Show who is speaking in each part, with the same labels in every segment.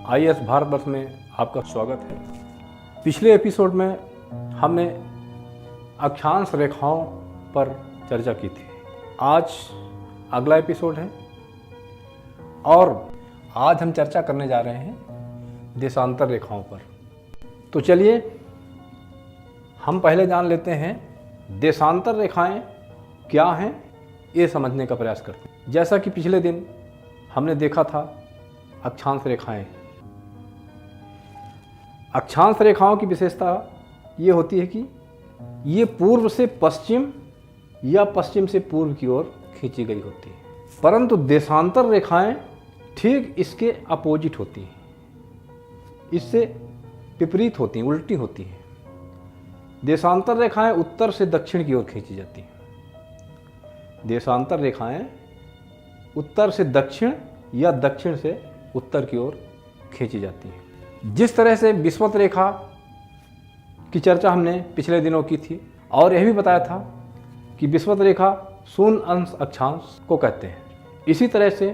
Speaker 1: IAS Bharatvarsh में आपका स्वागत है। पिछले एपिसोड में हमने अक्षांश रेखाओं पर चर्चा की थी। आज अगला एपिसोड है और आज हम चर्चा करने जा रहे हैं देशांतर रेखाओं पर। तो चलिए हम पहले जान लेते हैं देशांतर रेखाएं क्या हैं, ये समझने का प्रयास करते हैं। जैसा कि पिछले दिन हमने देखा था अक्षांश रेखाएं। अक्षांश रेखाओं की विशेषता ये होती है कि ये पूर्व से पश्चिम या पश्चिम से पूर्व की ओर खींची गई होती है, परंतु देशांतर रेखाएं ठीक इसके अपोजिट होती हैं, इससे विपरीत होती हैं, उल्टी होती हैं। देशांतर रेखाएं उत्तर से दक्षिण की ओर खींची जाती हैं। देशांतर रेखाएं उत्तर से दक्षिण या दक्षिण से उत्तर की ओर खींची जाती हैं। जिस तरह से विषुवत रेखा की चर्चा हमने पिछले दिनों की थी और यह भी बताया था कि विषुवत रेखा शून्य अंश अक्षांश को कहते हैं, इसी तरह से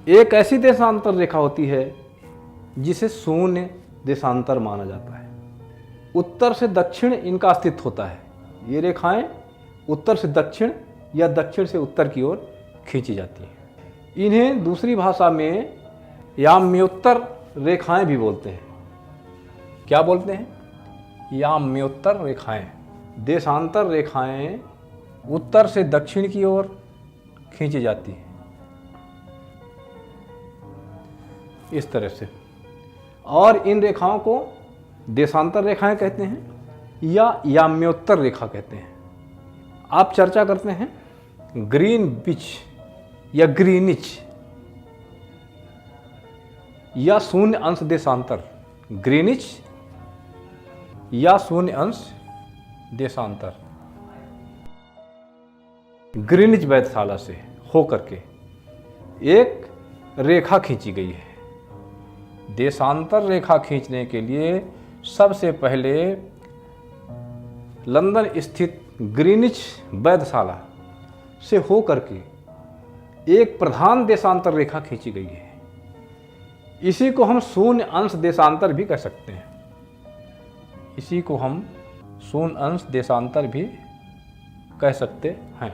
Speaker 1: एक ऐसी देशांतर रेखा होती है जिसे शून्य देशांतर माना जाता है। उत्तर से दक्षिण इनका अस्तित्व होता है। ये रेखाएं उत्तर से दक्षिण या दक्षिण से उत्तर की ओर खींची जाती हैं। इन्हें दूसरी भाषा में याम्योत्तर रेखाएं भी बोलते हैं। क्या बोलते हैं? याम्योत्तर रेखाएं। देशांतर रेखाएं उत्तर से दक्षिण की ओर खींची जाती हैं, इस तरह से। और इन रेखाओं को देशांतर रेखाएं कहते हैं या याम्योत्तर रेखा कहते हैं। आप चर्चा करते हैं ग्रीनविच या ग्रीनिच या शून्य अंश देशांतर। ग्रीनिच या शून्य अंश देशांतर। ग्रीनिच वेधशाला से होकर के एक रेखा खींची गई है। देशांतर रेखा खींचने के लिए सबसे पहले लंदन स्थित ग्रीनिच वेधशाला से होकर के एक प्रधान देशांतर रेखा खींची गई है। इसी को हम शून्य अंश देशांतर भी कह सकते हैं। इसी को हम शून्य अंश देशांतर भी कह सकते हैं।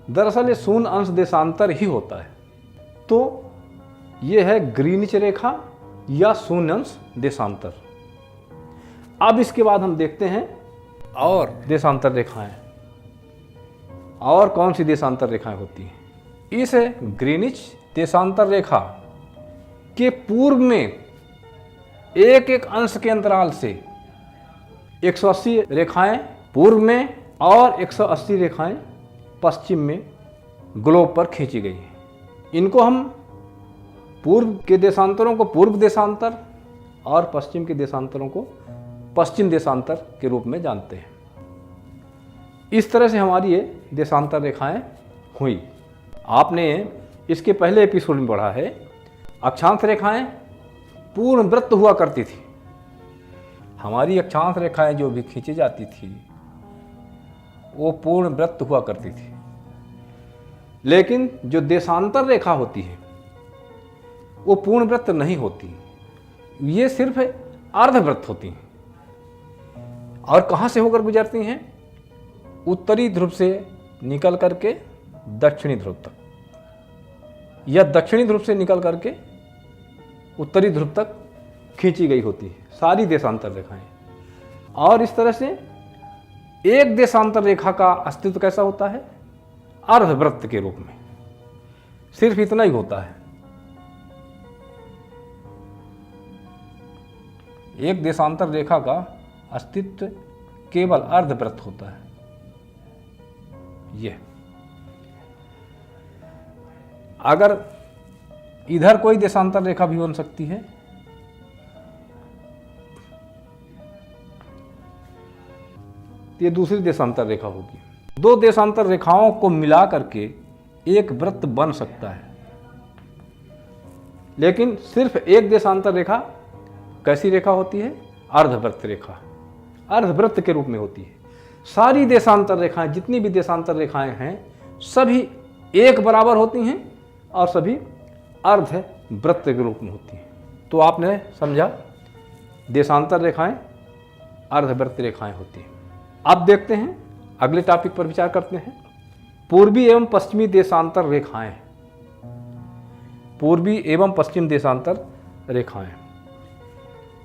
Speaker 1: दरअसल ये शून्य अंश देशांतर ही होता है। तो ये है ग्रीनिच रेखा या शून्य अंश देशांतर। अब इसके बाद हम देखते हैं और देशांतर रेखाएं। और कौन सी देशांतर रेखाएं होती हैं? इस ग्रीनिच देशांतर रेखा के पूर्व में एक एक अंश के अंतराल से 180 रेखाएं पूर्व में और 180 रेखाएं पश्चिम में ग्लोब पर खींची गई हैं। इनको हम पूर्व के देशांतरों को पूर्व देशांतर और पश्चिम के देशांतरों को पश्चिम देशांतर के रूप में जानते हैं। इस तरह से हमारी ये देशांतर रेखाएं हुई। आपने इसके पहले एपिसोड में पढ़ा है अक्षांश रेखाएं पूर्ण वृत्त हुआ करती थी। हमारी अक्षांश रेखाएं जो भी खींची जाती थी वो पूर्ण वृत्त हुआ करती थी, लेकिन जो देशांतर रेखा होती है वो पूर्ण वृत्त नहीं होती, ये सिर्फ अर्धवृत्त होती हैं। और कहाँ से होकर गुजरती हैं? उत्तरी ध्रुव से निकल करके दक्षिणी ध्रुव तक या दक्षिणी ध्रुव से निकल करके उत्तरी ध्रुव तक खींची गई होती है सारी देशांतर रेखाएं। और इस तरह से एक देशांतर रेखा का अस्तित्व कैसा होता है? अर्धवृत्त के रूप में। सिर्फ इतना ही होता है। एक देशांतर रेखा का अस्तित्व केवल अर्धवृत्त होता है। यह अगर इधर कोई देशांतर रेखा भी बन सकती है, ये दूसरी देशांतर रेखा होगी। दो देशांतर रेखाओं को मिला करके एक वृत्त बन सकता है, लेकिन सिर्फ एक देशांतर रेखा कैसी रेखा होती है? अर्धवृत्त रेखा, अर्धवृत्त के रूप में होती है। सारी देशांतर रेखाएं, जितनी भी देशांतर रेखाएं हैं, सभी एक बराबर होती हैं और सभी अर्ध वृत्त के रूप में होती हैं। तो आपने समझा देशांतर रेखाएं अर्धवृत्त रेखाएं होती हैं। अब देखते हैं अगले टॉपिक पर विचार करते हैं, पूर्वी एवं पश्चिमी देशांतर रेखाएं। पूर्वी एवं पश्चिम देशांतर रेखाएं,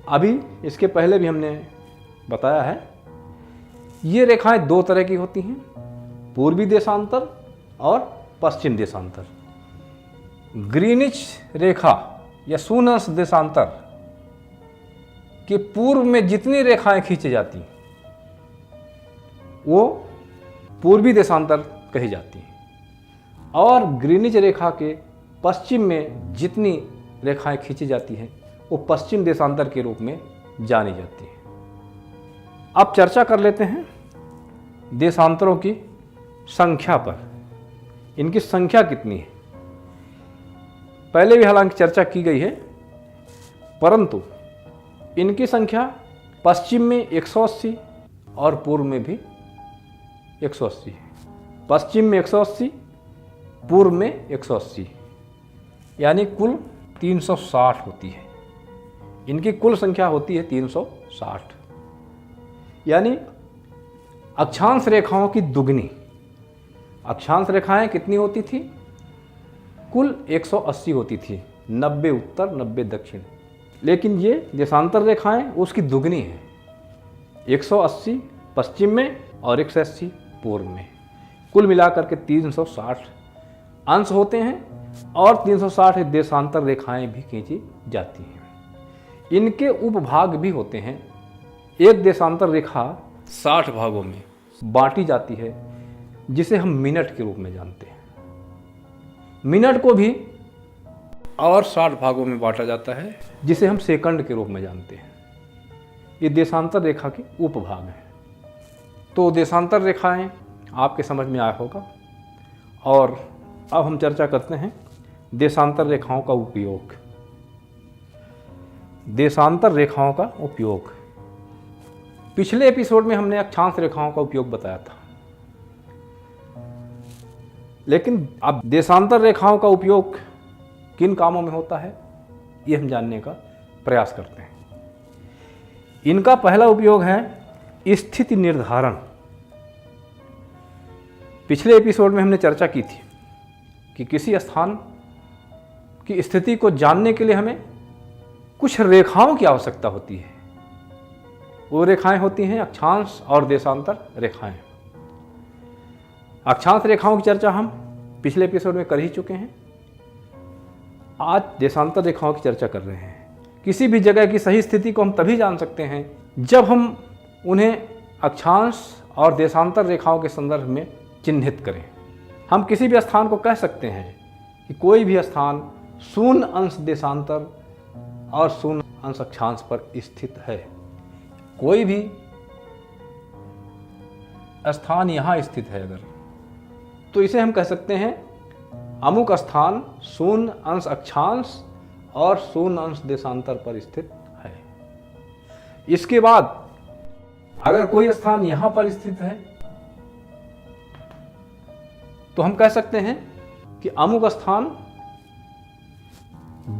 Speaker 1: अभी इसके पहले भी हमने बताया है, ये रेखाएं दो तरह की होती हैं, पूर्वी देशांतर और पश्चिम देशांतर। ग्रीनिच रेखा या शून्य अंश देशांतर के पूर्व में जितनी रेखाएं खींची जाती हैं वो पूर्वी देशांतर कही जाती हैं, और ग्रीनिच रेखा के पश्चिम में जितनी रेखाएं खींची जाती हैं वो पश्चिम देशांतर के रूप में जानी जाती हैं। अब चर्चा कर लेते हैं देशांतरों की संख्या पर, इनकी संख्या कितनी है। पहले भी हालांकि चर्चा की गई है, परंतु इनकी संख्या पश्चिम में 180 और पूर्व में भी 180 है। पश्चिम में 180, पूर्व में 180, यानी कुल 360 होती है। इनकी कुल संख्या होती है 360, यानी अक्षांश रेखाओं की दुगनी। अक्षांश रेखाएं कितनी होती थी? कुल 180 होती थी, 90 उत्तर 90 दक्षिण, लेकिन ये देशांतर रेखाएं उसकी दुगनी है, 180 पश्चिम में और 180 पूर्व में। कुल मिलाकर के 360 अंश होते हैं और 360 देशांतर रेखाएं भी खींची जाती हैं। इनके उपभाग भी होते हैं। एक देशांतर रेखा 60 भागों में बांटी जाती है, जिसे हम मिनट के रूप में जानते हैं। मिनट को भी और 60 भागों में बांटा जाता है, जिसे हम सेकंड के रूप में जानते हैं। ये देशांतर रेखा के उपभाग हैं। तो देशांतर रेखाएं आपके समझ में आया होगा, और अब हम चर्चा करते हैं देशांतर रेखाओं का उपयोग। देशांतर रेखाओं का उपयोग, पिछले एपिसोड में हमने अक्षांश रेखाओं का उपयोग बताया था, लेकिन अब देशांतर रेखाओं का उपयोग किन कामों में होता है ये हम जानने का प्रयास करते हैं। इनका पहला उपयोग है स्थिति निर्धारण। पिछले एपिसोड में हमने चर्चा की थी कि किसी स्थान की स्थिति को जानने के लिए हमें कुछ रेखाओं की आवश्यकता होती है। वो रेखाएं होती हैं अक्षांश और देशांतर रेखाएं। अक्षांश रेखाओं की चर्चा हम पिछले एपिसोड में कर ही चुके हैं। आज देशांतर रेखाओं की चर्चा कर रहे हैं। किसी भी जगह की सही स्थिति को हम तभी जान सकते हैं जब हम उन्हें अक्षांश और देशांतर रेखाओं के संदर्भ में चिन्हित करें। हम किसी भी स्थान को कह सकते हैं कि कोई भी स्थान शून्य अंश देशांतर और शून्य अंश अक्षांश पर स्थित है। कोई भी स्थान यहाँ स्थित है अगर, तो इसे हम कह सकते हैं अमुक स्थान शून्य अंश अक्षांश और शून्य अंश देशांतर पर स्थित है। इसके बाद अगर कोई स्थान यहां पर स्थित है तो हम कह सकते हैं कि अमुक स्थान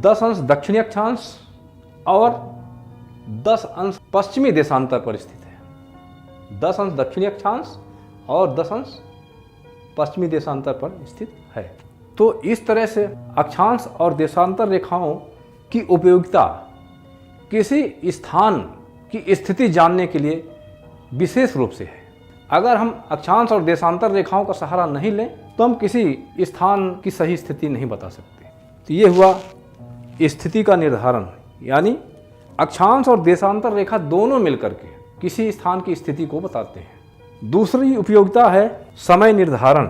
Speaker 1: 10 अंश दक्षिणी अक्षांश और 10 अंश पश्चिमी देशांतर पर स्थित है। 10 अंश दक्षिणी अक्षांश और 10 अंश पश्चिमी देशांतर पर स्थित है। तो इस तरह से अक्षांश और देशांतर रेखाओं की उपयोगिता किसी स्थान की स्थिति जानने के लिए विशेष रूप से है। अगर हम अक्षांश और देशांतर रेखाओं का सहारा नहीं लें तो हम किसी स्थान की सही स्थिति नहीं बता सकते। तो ये हुआ स्थिति का निर्धारण, यानी अक्षांश और देशांतर रेखा दोनों मिलकर के किसी स्थान की स्थिति को बताते हैं। दूसरी उपयोगिता है समय निर्धारण।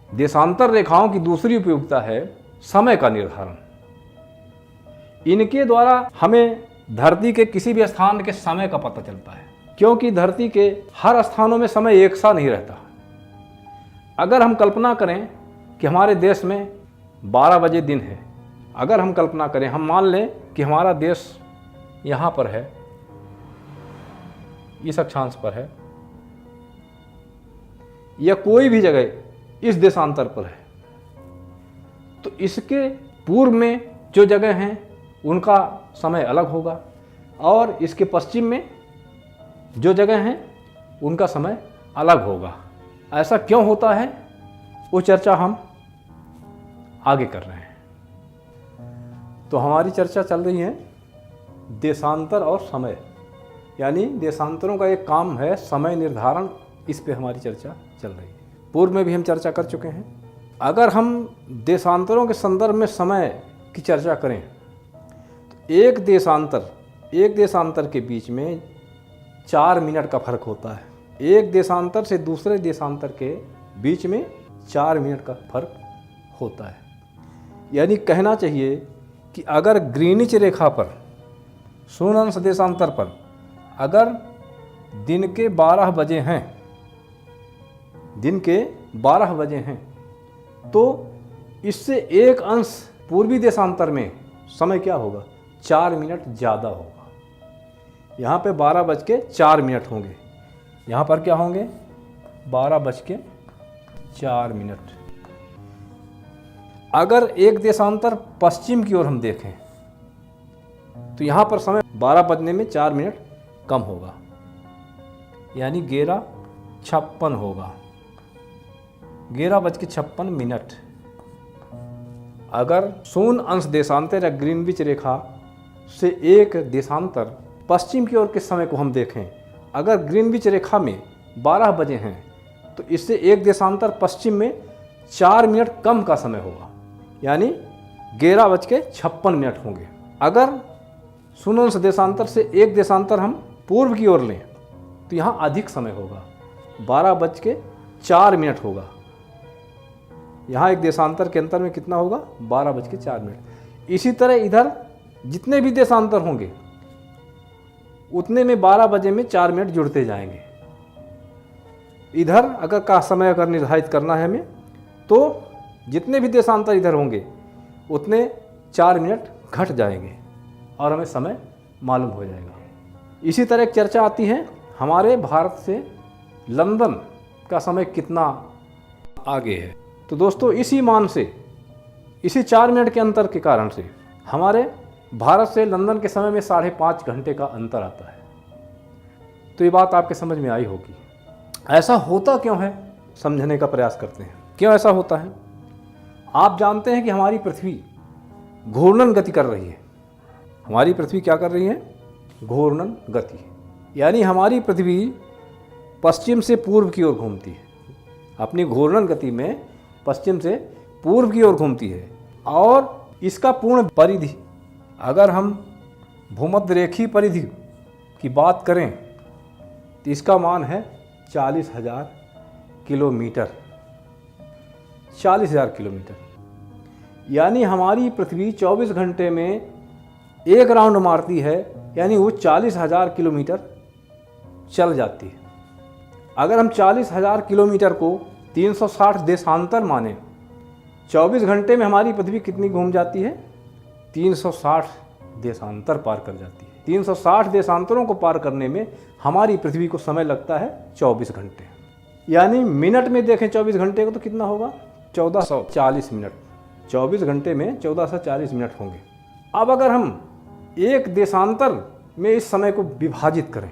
Speaker 1: देशांतर रेखाओं की दूसरी उपयोगिता है समय का निर्धारण। इनके द्वारा हमें धरती के किसी भी स्थान के समय का पता चलता है, क्योंकि धरती के हर स्थानों में समय एक सा नहीं रहता। अगर हम कल्पना करें कि हमारे देश में 12 बजे दिन है, अगर हम कल्पना करें, हम मान लें कि हमारा देश यहाँ पर है, इस अक्षांश पर है, या कोई भी जगह इस देशांतर पर है, तो इसके पूर्व में जो जगह हैं उनका समय अलग होगा और इसके पश्चिम में जो जगह हैं उनका समय अलग होगा। ऐसा क्यों होता है वो चर्चा हम आगे कर रहे हैं। तो हमारी चर्चा चल रही है देशांतर और समय, यानी देशांतरों का एक काम है समय निर्धारण, इस पे हमारी चर्चा चल रही है। पूर्व में भी हम चर्चा कर चुके हैं। अगर हम देशांतरों के संदर्भ में समय की चर्चा करें तो एक देशांतर के बीच में 4 मिनट का फर्क होता है। एक देशांतर से दूसरे देशांतर के बीच में 4 मिनट का फर्क होता है। यानी कहना चाहिए कि अगर ग्रीनिच रेखा पर शून्य अंश देशांतर पर अगर दिन के 12 बजे हैं तो इससे एक अंश पूर्वी देशांतर में समय क्या होगा, 4 मिनट ज़्यादा होगा। यहाँ पे 12:04 होंगे, यहाँ पर क्या होंगे 12:04। अगर एक देशांतर पश्चिम की ओर हम देखें तो यहाँ पर समय 12 बजने में 4 मिनट कम होगा, यानी 11:56 होगा, 11:56। अगर शून्य अंश देशांतर या ग्रीनविच रेखा से एक देशांतर पश्चिम की ओर के समय को हम देखें, अगर ग्रीनविच रेखा में 12 बजे हैं तो इससे एक देशांतर पश्चिम में 4 मिनट कम का समय होगा, यानी 11:56 होंगे। अगर शून्य अंश देशांतर से एक देशांतर हम पूर्व की ओर लें तो यहाँ अधिक समय होगा, 12:04 होगा। यहाँ एक देशांतर के अंतर में कितना होगा, 12:04। इसी तरह इधर जितने भी देशांतर होंगे उतने में 12 बजे में 4 मिनट जुड़ते जाएंगे। इधर अगर समय निर्धारित करना है हमें तो जितने भी देशांतर इधर होंगे उतने 4 मिनट घट जाएंगे और हमें समय मालूम हो जाएगा। इसी तरह एक चर्चा आती है हमारे भारत से लंदन का समय कितना आगे है। तो दोस्तों इसी मान से, इसी 4 मिनट के अंतर के कारण से हमारे भारत से लंदन के समय में 5.5 घंटे का अंतर आता है। तो ये बात आपके समझ में आई होगी। ऐसा होता क्यों है समझने का प्रयास करते हैं, क्यों ऐसा होता है। आप जानते हैं कि हमारी पृथ्वी घूर्णन गति कर रही है। हमारी पृथ्वी क्या कर रही है, घूर्णन गति, यानी हमारी पृथ्वी पश्चिम से पूर्व की ओर घूमती है। अपनी घूर्णन गति में पश्चिम से पूर्व की ओर घूमती है और इसका पूर्ण परिधि, अगर हम भूमध्य रेखीय परिधि की बात करें तो इसका मान है 40,000 किलोमीटर। 40,000 किलोमीटर, यानी हमारी पृथ्वी 24 घंटे में एक राउंड मारती है, यानी वो 40,000 किलोमीटर चल जाती है। अगर हम 40,000 किलोमीटर को 360 देशांतर माने, 24 घंटे में हमारी पृथ्वी कितनी घूम जाती है, 360 देशांतर पार कर जाती है। 360 देशांतरों को पार करने में हमारी पृथ्वी को समय लगता है 24 घंटे, यानी मिनट में देखें 24 घंटे को तो कितना होगा, 1440 मिनट। 24 घंटे में 1440 मिनट होंगे। अब अगर हम एक देशांतर में इस समय को विभाजित करें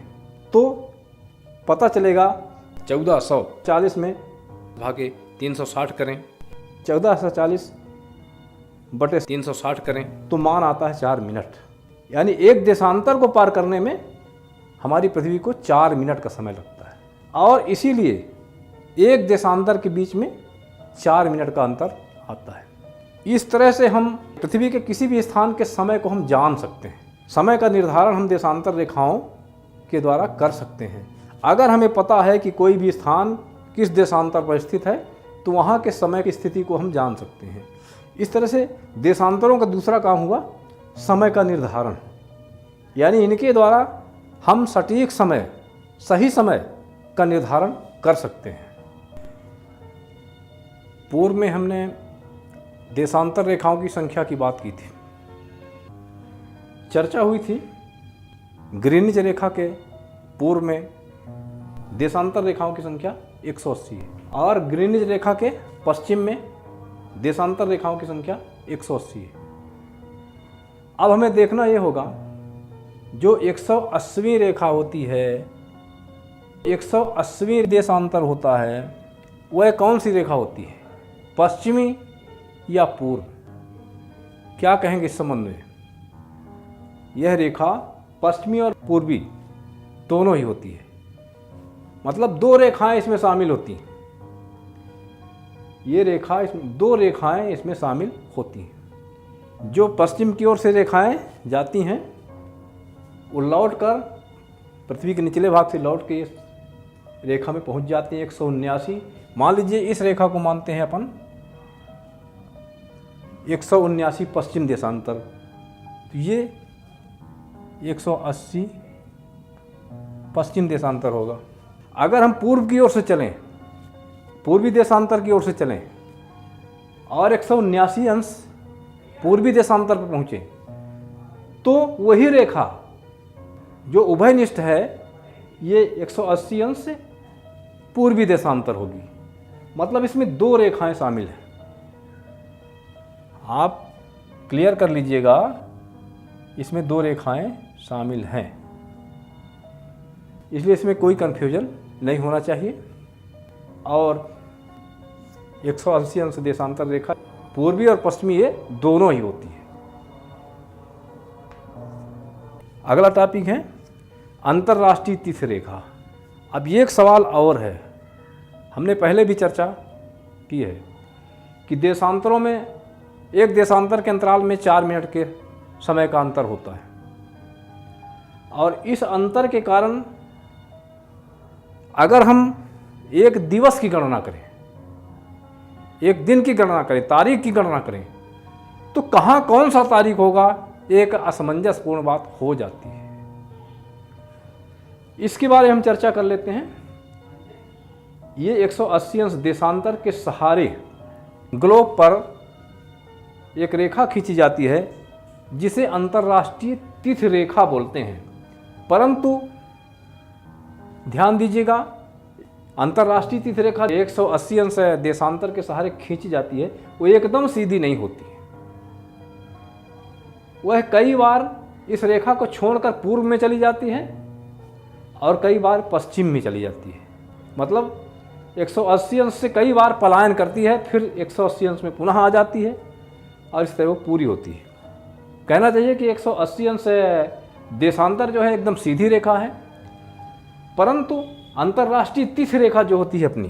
Speaker 1: तो पता चलेगा 1440 में भागे 360 करें, 1440/360 करें तो मान आता है 4 मिनट। यानी एक देशांतर को पार करने में हमारी पृथ्वी को 4 मिनट का समय लगता है और इसीलिए एक देशांतर के बीच में 4 मिनट का अंतर आता है। इस तरह से हम पृथ्वी के किसी भी स्थान के समय को हम जान सकते हैं। समय का निर्धारण हम देशांतर रेखाओं के द्वारा कर सकते हैं। अगर हमें पता है कि कोई भी स्थान किस देशांतर पर स्थित है तो वहाँ के समय की स्थिति को हम जान सकते हैं। इस तरह से देशांतरों का दूसरा काम हुआ समय का निर्धारण, यानी इनके द्वारा हम सटीक समय, सही समय का निर्धारण कर सकते हैं। पूर्व में हमने देशांतर रेखाओं की संख्या की बात की थी। चर्चा हुई थी ग्रीनिच रेखा के पूर्व में देशांतर रेखाओं की संख्या 180 है और ग्रीनिच रेखा के पश्चिम में देशांतर रेखाओं की संख्या 180 है। अब हमें देखना ये होगा जो 180वीं रेखा होती है, 180वीं देशांतर होता है, वह कौन सी रेखा होती है, पश्चिमी या पूर्व? क्या कहेंगे इस संबंध में? यह रेखा पश्चिमी और पूर्वी दोनों ही होती है, मतलब दो रेखाएं इसमें शामिल होती हैं। ये रेखा दो रेखाएं इसमें शामिल होती हैं। जो पश्चिम की ओर से रेखाएं जाती हैं वो लौटकर पृथ्वी के निचले भाग से लौट के इस रेखा में पहुंच जाती हैं 179। मान लीजिए इस रेखा को मानते हैं अपन 179 पश्चिम देशांतर, तो ये 180 पश्चिम देशांतर होगा। अगर हम पूर्व की ओर से चलें, पूर्वी देशांतर की ओर से चलें और 179 अंश पूर्वी देशांतर पर पहुँचे, तो वही रेखा जो उभयनिष्ठ है ये 180 अंश से पूर्वी देशांतर होगी। मतलब इसमें दो रेखाएं शामिल हैं। आप क्लियर कर लीजिएगा, इसमें दो रेखाएं शामिल हैं, इसलिए इसमें कोई कन्फ्यूजन नहीं होना चाहिए। और 180 अंश देशांतर रेखा पूर्वी और पश्चिमी ये दोनों ही होती है। अगला टॉपिक है अंतर्राष्ट्रीय तीर्थ रेखा। अब ये एक सवाल और है, हमने पहले भी चर्चा की है कि देशांतरों में एक देशांतर के अंतराल में 4 मिनट के समय का अंतर होता है, और इस अंतर के कारण अगर हम एक दिवस की गणना करें, एक दिन की गणना करें, तारीख की गणना करें, तो कहाँ कौन सा तारीख होगा, एक असमंजसपूर्ण बात हो जाती है। इसके बारे में हम चर्चा कर लेते हैं। ये 180 अंश देशांतर के सहारे ग्लोब पर एक रेखा खींची जाती है जिसे अंतर्राष्ट्रीय तीर्थ रेखा बोलते हैं। परंतु ध्यान दीजिएगा, अंतर्राष्ट्रीय तीर्थ रेखा 180 अंश देशांतर के सहारे खींची जाती है, वो एकदम सीधी नहीं होती है। वह कई बार इस रेखा को छोड़कर पूर्व में चली जाती है और कई बार पश्चिम में चली जाती है। मतलब 180 अंश से कई बार पलायन करती है, फिर 180 अंश में पुनः आ जाती है और इस तरह वो पूरी होती है। कहना चाहिए कि 180 अंश देशांतर जो है एकदम सीधी रेखा है, परंतु अंतर्राष्ट्रीय तीर्थ रेखा जो होती है अपनी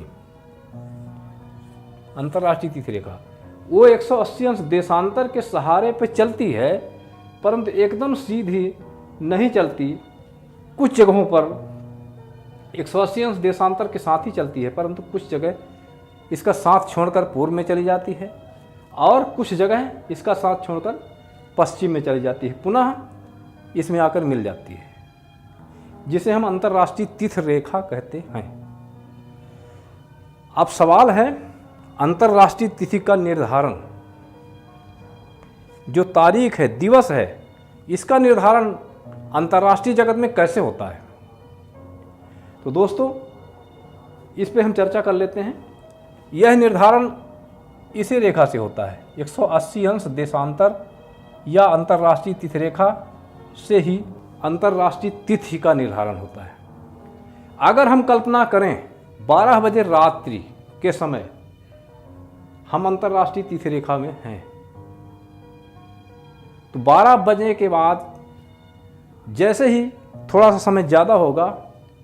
Speaker 1: अंतर्राष्ट्रीय तीर्थ रेखा, वो 180 अंश देशांतर के सहारे पे चलती है, परंतु एकदम सीधी नहीं चलती। कुछ जगहों पर 180 अंश देशांतर के साथ ही चलती है, परंतु कुछ जगह इसका साथ छोड़कर पूर्व में चली जाती है और कुछ जगह इसका साथ छोड़कर पश्चिम में चली जाती है, पुनः इसमें आकर मिल जाती है, जिसे हम अंतर्राष्ट्रीय तीर्थ रेखा कहते हैं। अब सवाल है अंतर्राष्ट्रीय तिथि का निर्धारण, जो तारीख है, दिवस है, इसका निर्धारण अंतर्राष्ट्रीय जगत में कैसे होता है। तो दोस्तों इस पे हम चर्चा कर लेते हैं। यह निर्धारण इसी रेखा से होता है, 180 अंश देशांतर या अंतर्राष्ट्रीय तिथि रेखा से ही अंतर्राष्ट्रीय तिथि का निर्धारण होता है। अगर हम कल्पना करें 12 बजे रात्रि के समय हम अंतर्राष्ट्रीय तिथि रेखा में हैं, तो 12 बजे के बाद जैसे ही थोड़ा सा समय ज़्यादा होगा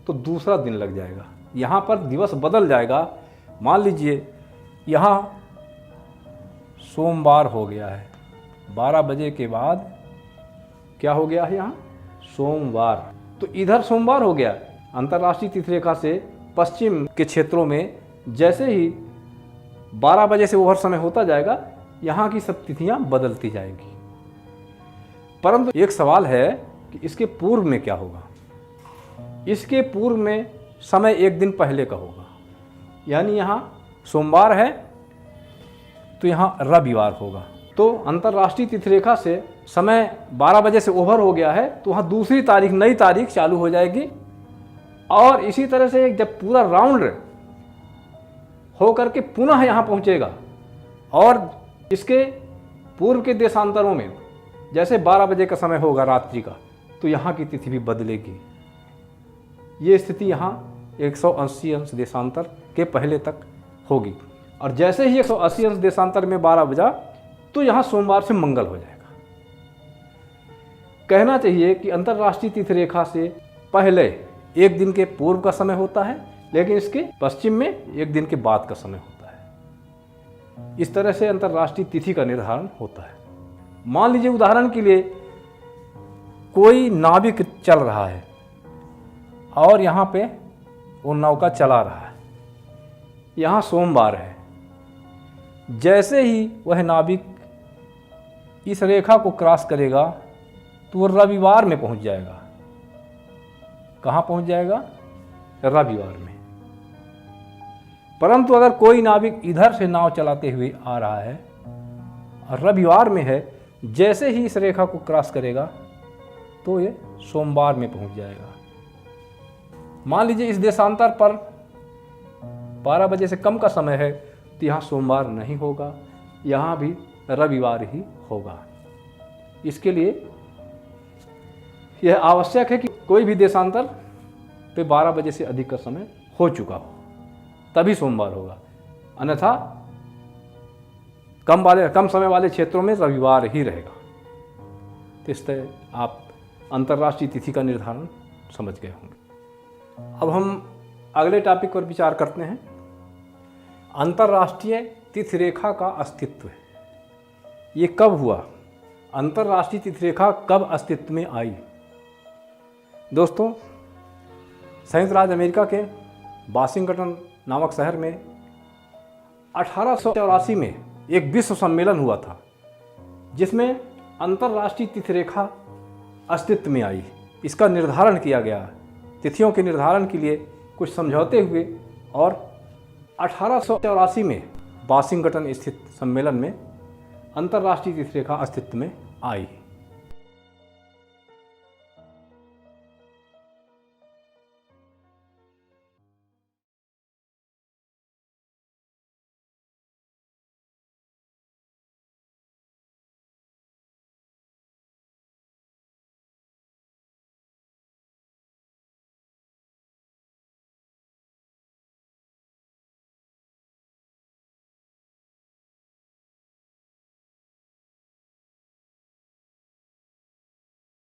Speaker 1: तो दूसरा दिन लग जाएगा, यहाँ पर दिवस बदल जाएगा। मान लीजिए यहाँ सोमवार हो गया है, 12 बजे के बाद क्या हो गया है, यहाँ सोमवार। तो इधर सोमवार हो गया। अंतर्राष्ट्रीय तिथि रेखा से पश्चिम के क्षेत्रों में जैसे ही 12 बजे से ओवर समय होता जाएगा, यहाँ की सब तिथियाँ बदलती जाएंगी। परंतु एक सवाल है कि इसके पूर्व में क्या होगा। इसके पूर्व में समय एक दिन पहले का होगा, यानी यहाँ सोमवार है तो यहाँ रविवार होगा। तो अंतर्राष्ट्रीय तिथि रेखा से समय 12 बजे से ओवर हो गया है, तो वहाँ दूसरी तारीख, नई तारीख चालू हो जाएगी। और इसी तरह से जब पूरा राउंड हो करके पुनः यहाँ पहुँचेगा और इसके पूर्व के देशांतरों में जैसे 12 बजे का समय होगा रात्रि का, तो यहाँ की तिथि भी बदलेगी। ये स्थिति यहाँ 180 अंश देशांतर के पहले तक होगी। और जैसे ही 180 अंश देशांतर में 12 बजा, तो यहाँ सोमवार से मंगल हो जाएगा। कहना चाहिए कि अंतर्राष्ट्रीय तिथि रेखा से पहले एक दिन के पूर्व का समय होता है, लेकिन इसके पश्चिम में एक दिन के बाद का समय होता है। इस तरह से अंतर्राष्ट्रीय तिथि का निर्धारण होता है। मान लीजिए उदाहरण के लिए कोई नाविक चल रहा है और यहाँ पे वो नौका चला रहा है, यहाँ सोमवार है। जैसे ही वह नाविक इस रेखा को क्रॉस करेगा तो वो रविवार में पहुंच जाएगा। कहाँ पहुंच जाएगा? रविवार में। परंतु अगर कोई नाविक इधर से नाव चलाते हुए आ रहा है और रविवार में है, जैसे ही इस रेखा को क्रॉस करेगा तो ये सोमवार में पहुंच जाएगा। मान लीजिए इस देशांतर पर 12 बजे से कम का समय है, तो यहाँ सोमवार नहीं होगा, यहाँ भी रविवार ही होगा। इसके लिए यह आवश्यक है कि कोई भी देशांतर पे 12 बजे से अधिक का समय हो चुका हो, तभी सोमवार होगा। अन्यथा कम समय वाले क्षेत्रों में रविवार ही रहेगा। तो इस तरह आप अंतर्राष्ट्रीय तिथि का निर्धारण समझ गए होंगे। अब हम अगले टॉपिक पर विचार करते हैं। अंतर्राष्ट्रीय तिथि रेखा का अस्तित्व। ये कब हुआ? अंतर्राष्ट्रीय तिथि रेखा कब अस्तित्व में आई? दोस्तों, संयुक्त राज्य अमेरिका के वाशिंगटन नामक शहर में 1884 में एक विश्व सम्मेलन हुआ था, जिसमें अंतर्राष्ट्रीय तिथि रेखा अस्तित्व में आई। इसका निर्धारण किया गया। तिथियों के निर्धारण के लिए कुछ समझौते हुए और 1884 में वाशिंगटन स्थित सम्मेलन में अंतर्राष्ट्रीय तिथि रेखा अस्तित्व में आई।